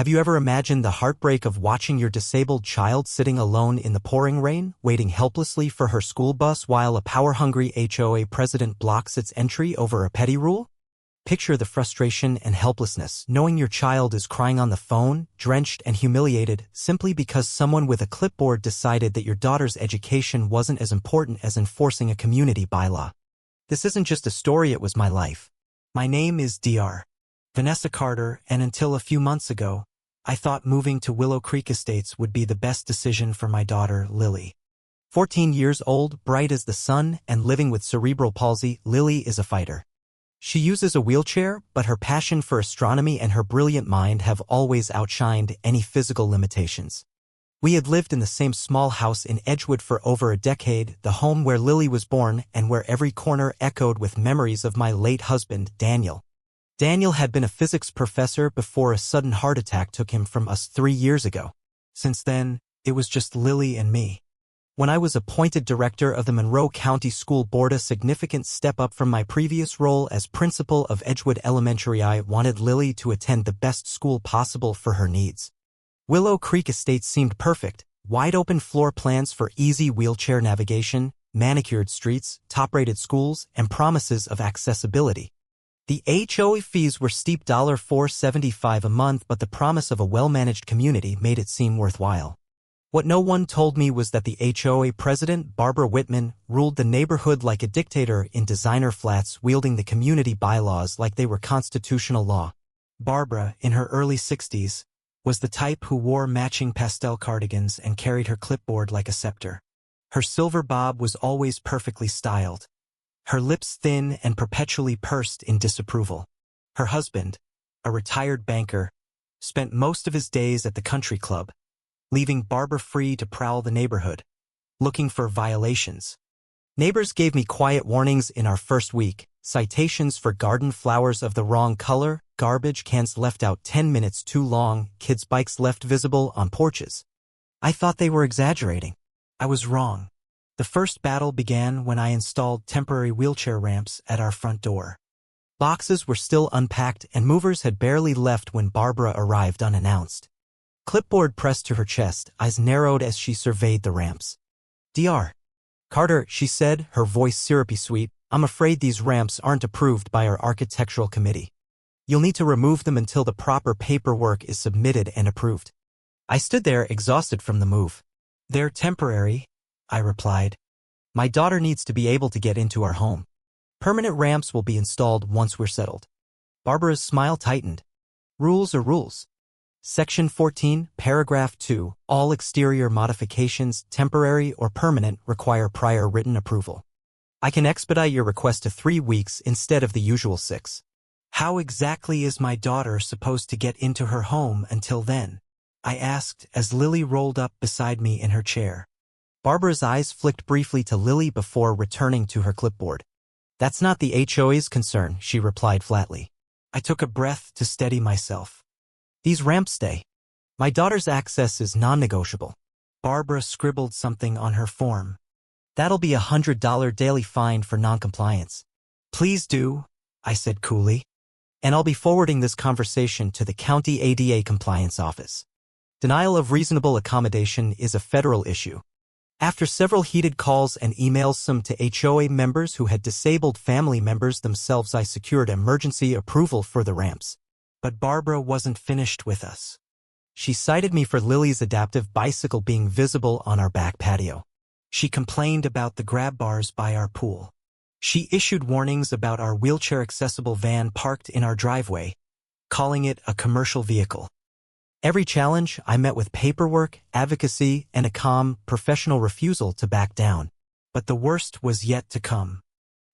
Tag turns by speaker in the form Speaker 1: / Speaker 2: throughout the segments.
Speaker 1: Have you ever imagined the heartbreak of watching your disabled child sitting alone in the pouring rain, waiting helplessly for her school bus while a power-hungry HOA president blocks its entry over a petty rule? Picture the frustration and helplessness, knowing your child is crying on the phone, drenched and humiliated, simply because someone with a clipboard decided that your daughter's education wasn't as important as enforcing a community bylaw. This isn't just a story, it was my life. My name is Dr. Vanessa Carter, and until a few months ago, I thought moving to Willow Creek Estates would be the best decision for my daughter, Lily. 14 years old, bright as the sun, and living with cerebral palsy, Lily is a fighter. She uses a wheelchair, but her passion for astronomy and her brilliant mind have always outshined any physical limitations. We had lived in the same small house in Edgewood for over a decade, the home where Lily was born and where every corner echoed with memories of my late husband, Daniel. Daniel had been a physics professor before a sudden heart attack took him from us 3 years ago. Since then, it was just Lily and me. When I was appointed director of the Monroe County School Board, a significant step up from my previous role as principal of Edgewood Elementary, I wanted Lily to attend the best school possible for her needs. Willow Creek Estates seemed perfect, wide-open floor plans for easy wheelchair navigation, manicured streets, top-rated schools, and promises of accessibility. The HOA fees were steep, $4.75 a month, but the promise of a well-managed community made it seem worthwhile. What no one told me was that the HOA president, Barbara Whitman, ruled the neighborhood like a dictator in designer flats, wielding the community bylaws like they were constitutional law. Barbara, in her early 60s, was the type who wore matching pastel cardigans and carried her clipboard like a scepter. Her silver bob was always perfectly styled, her lips thin and perpetually pursed in disapproval. Her husband, a retired banker, spent most of his days at the country club, leaving Barbara free to prowl the neighborhood, looking for violations. Neighbors gave me quiet warnings in our first week, citations for garden flowers of the wrong color, garbage cans left out 10 minutes too long, kids' bikes left visible on porches. I thought they were exaggerating. I was wrong. The first battle began when I installed temporary wheelchair ramps at our front door. Boxes were still unpacked and movers had barely left when Barbara arrived unannounced. Clipboard pressed to her chest, eyes narrowed as she surveyed the ramps. Dr. Carter, she said, her voice syrupy sweet, I'm afraid these ramps aren't approved by our architectural committee. You'll need to remove them until the proper paperwork is submitted and approved. I stood there exhausted from the move. They're temporary, I replied. My daughter needs to be able to get into our home. Permanent ramps will be installed once we're settled. Barbara's smile tightened. Rules are rules. Section 14, Paragraph 2, all exterior modifications, temporary or permanent, require prior written approval. I can expedite your request to 3 weeks instead of the usual 6. How exactly is my daughter supposed to get into her home until then? I asked as Lily rolled up beside me in her chair. Barbara's eyes flicked briefly to Lily before returning to her clipboard. That's not the HOA's concern, she replied flatly. I took a breath to steady myself. These ramps stay. My daughter's access is non-negotiable. Barbara scribbled something on her form. That'll be a $100 daily fine for non-compliance. Please do, I said coolly. And I'll be forwarding this conversation to the county ADA compliance office. Denial of reasonable accommodation is a federal issue. After several heated calls and emails, some to HOA members who had disabled family members themselves, I secured emergency approval for the ramps. But Barbara wasn't finished with us. She cited me for Lily's adaptive bicycle being visible on our back patio. She complained about the grab bars by our pool. She issued warnings about our wheelchair-accessible van parked in our driveway, calling it a commercial vehicle. Every challenge I met with paperwork, advocacy, and a calm, professional refusal to back down. But the worst was yet to come.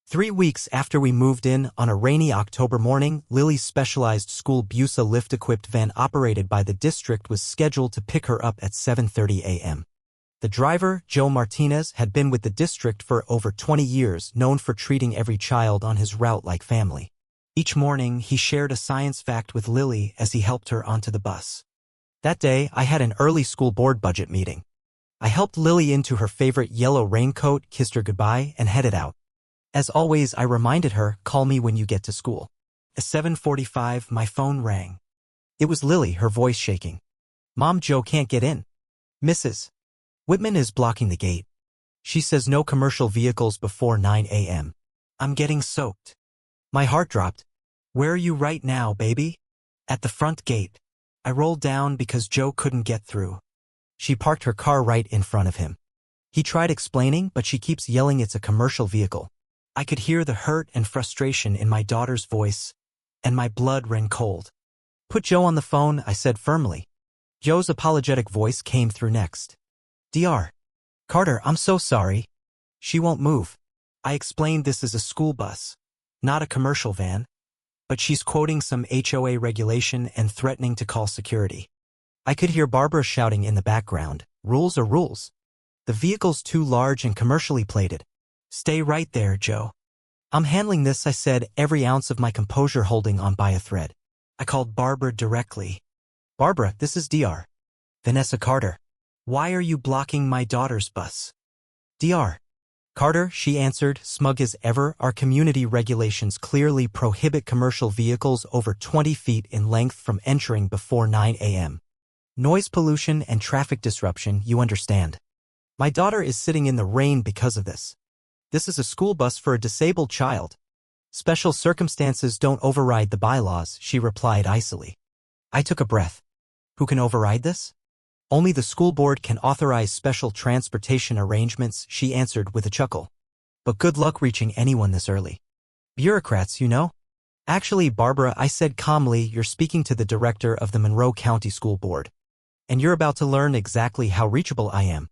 Speaker 1: 3 weeks after we moved in, on a rainy October morning, Lily's specialized school BUSA lift-equipped van operated by the district was scheduled to pick her up at 7:30 a.m. The driver, Joe Martinez, had been with the district for over 20 years, known for treating every child on his route like family. Each morning, he shared a science fact with Lily as he helped her onto the bus. That day, I had an early school board budget meeting. I helped Lily into her favorite yellow raincoat, kissed her goodbye, and headed out. As always, I reminded her, call me when you get to school. At 7:45, my phone rang. It was Lily, her voice shaking. Mom, Joe can't get in. Mrs. Whitman is blocking the gate. She says no commercial vehicles before 9 a.m. I'm getting soaked. My heart dropped. Where are you right now, baby? At the front gate. I rolled down because Joe couldn't get through. She parked her car right in front of him. He tried explaining, but she keeps yelling it's a commercial vehicle. I could hear the hurt and frustration in my daughter's voice, and my blood ran cold. Put Joe on the phone, I said firmly. Joe's apologetic voice came through next. Dr. Carter, I'm so sorry. She won't move. I explained this is a school bus, not a commercial van. But she's quoting some HOA regulation and threatening to call security. I could hear Barbara shouting in the background, rules are rules. The vehicle's too large and commercially plated. Stay right there, Joe. I'm handling this, I said, every ounce of my composure holding on by a thread. I called Barbara directly. Barbara, this is Dr. Vanessa Carter. Why are you blocking my daughter's bus? Dr. Carter, she answered, smug as ever, our community regulations clearly prohibit commercial vehicles over 20 feet in length from entering before 9 a.m. Noise pollution and traffic disruption, you understand. My daughter is sitting in the rain because of this. This is a school bus for a disabled child. Special circumstances don't override the bylaws, she replied icily. I took a breath. Who can override this? Only the school board can authorize special transportation arrangements, she answered with a chuckle. But good luck reaching anyone this early. Bureaucrats, you know. Actually, Barbara, I said calmly, you're speaking to the director of the Monroe County School Board. And you're about to learn exactly how reachable I am.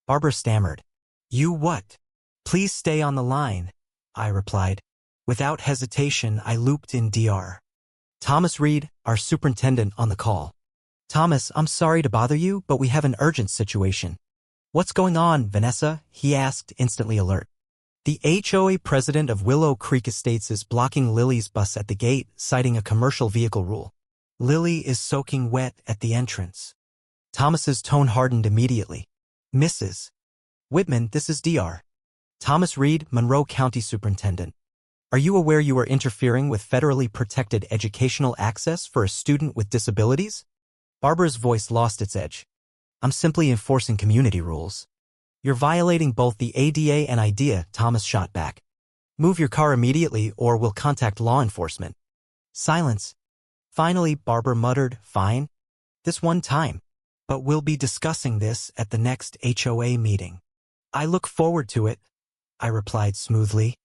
Speaker 1: Barbara stammered. You what? Please stay on the line, I replied. Without hesitation, I looped in Dr. Thomas Reed, our superintendent, on the call. Thomas, I'm sorry to bother you, but we have an urgent situation. What's going on, Vanessa? He asked, instantly alert. The HOA president of Willow Creek Estates is blocking Lily's bus at the gate, citing a commercial vehicle rule. Lily is soaking wet at the entrance. Thomas's tone hardened immediately. Mrs. Whitman, this is Dr. Thomas Reed, Monroe County Superintendent. Are you aware you are interfering with federally protected educational access for a student with disabilities? Barbara's voice lost its edge. I'm simply enforcing community rules. You're violating both the ADA and IDEA, Thomas shot back. Move your car immediately or we'll contact law enforcement. Silence. Finally, Barbara muttered, fine. This one time. But we'll be discussing this at the next HOA meeting. I look forward to it, I replied smoothly.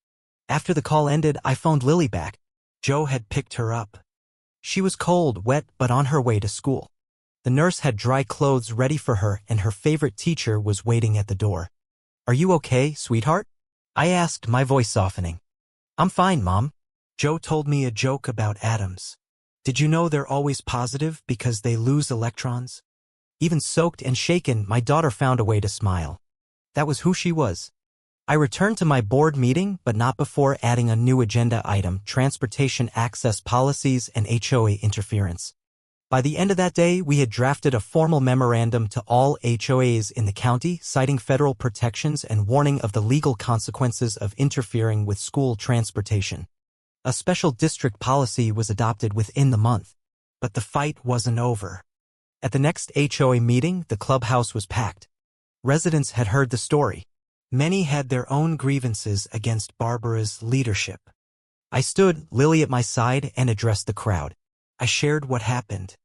Speaker 1: After the call ended, I phoned Lily back. Joe had picked her up. She was cold, wet, but on her way to school. The nurse had dry clothes ready for her and her favorite teacher was waiting at the door. Are you okay, sweetheart? I asked, my voice softening. I'm fine, Mom. Joe told me a joke about atoms. Did you know they're always positive because they lose electrons? Even soaked and shaken, my daughter found a way to smile. That was who she was. I returned to my board meeting, but not before adding a new agenda item, transportation access policies and HOA interference. By the end of that day, we had drafted a formal memorandum to all HOAs in the county, citing federal protections and warning of the legal consequences of interfering with school transportation. A special district policy was adopted within the month. But the fight wasn't over. At the next HOA meeting, the clubhouse was packed. Residents had heard the story. Many had their own grievances against Barbara's leadership. I stood, Lily at my side, and addressed the crowd. I shared what happened.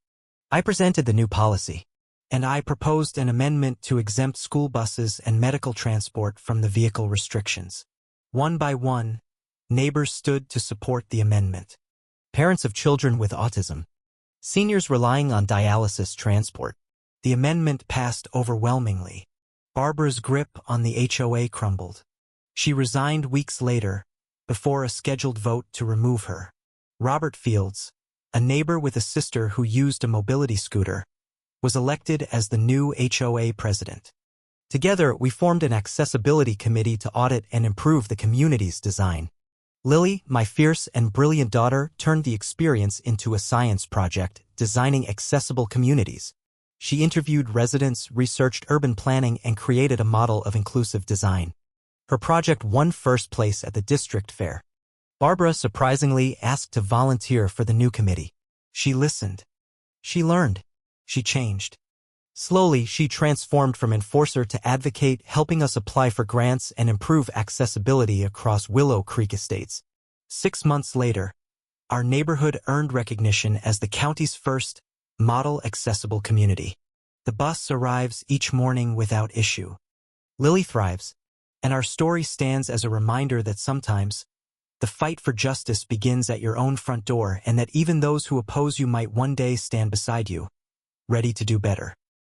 Speaker 1: I presented the new policy, and I proposed an amendment to exempt school buses and medical transport from the vehicle restrictions. One by one, neighbors stood to support the amendment. Parents of children with autism. Seniors relying on dialysis transport. The amendment passed overwhelmingly. Barbara's grip on the HOA crumbled. She resigned weeks later, before a scheduled vote to remove her. Robert Fields, a neighbor with a sister who used a mobility scooter, was elected as the new HOA president. Together, we formed an accessibility committee to audit and improve the community's design. Lily, my fierce and brilliant daughter, turned the experience into a science project, designing accessible communities. She interviewed residents, researched urban planning, and created a model of inclusive design. Her project won first place at the district fair. Barbara surprisingly asked to volunteer for the new committee. She listened. She learned. She changed. Slowly, she transformed from enforcer to advocate, helping us apply for grants and improve accessibility across Willow Creek estates. 6 months later, our neighborhood earned recognition as the county's first model accessible community. The bus arrives each morning without issue. Lily thrives, and our story stands as a reminder that sometimes the fight for justice begins at your own front door, and that even those who oppose you might one day stand beside you, ready to do better.